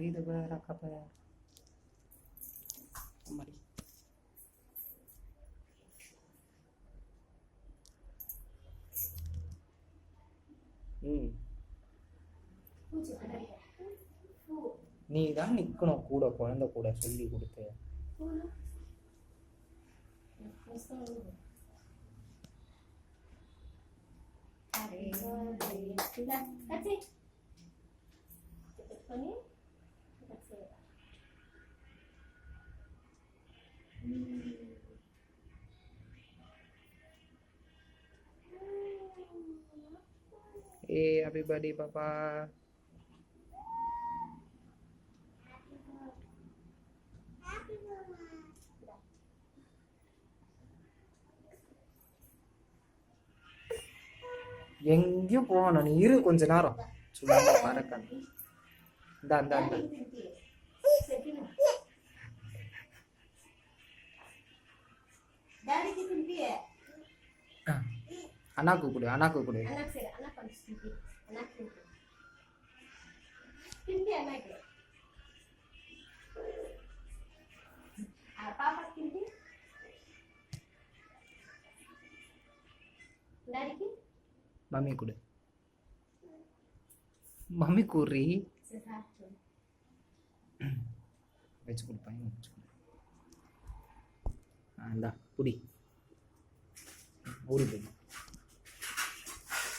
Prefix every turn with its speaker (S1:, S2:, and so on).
S1: இது வேற கப்பை மாதிரி நீ தான் நிக்கணும் கூட, குழந்தை கூட சொல்லி கொடுத்து. Hey, happy birthday, Papa. எங்கேயும் போகணும், நீ இரு கொஞ்ச நேரம் சும்மா பறக்க. இந்தா இந்தா இந்தா அண்ணாக்கு கொடு, அண்ணாக்கு கொடு. மம்மி கொடு, மம்மி கூறி வச்சு கொடுப்பாங்க. வச்சு கொடு. இந்தா குடி, ஊறி போய்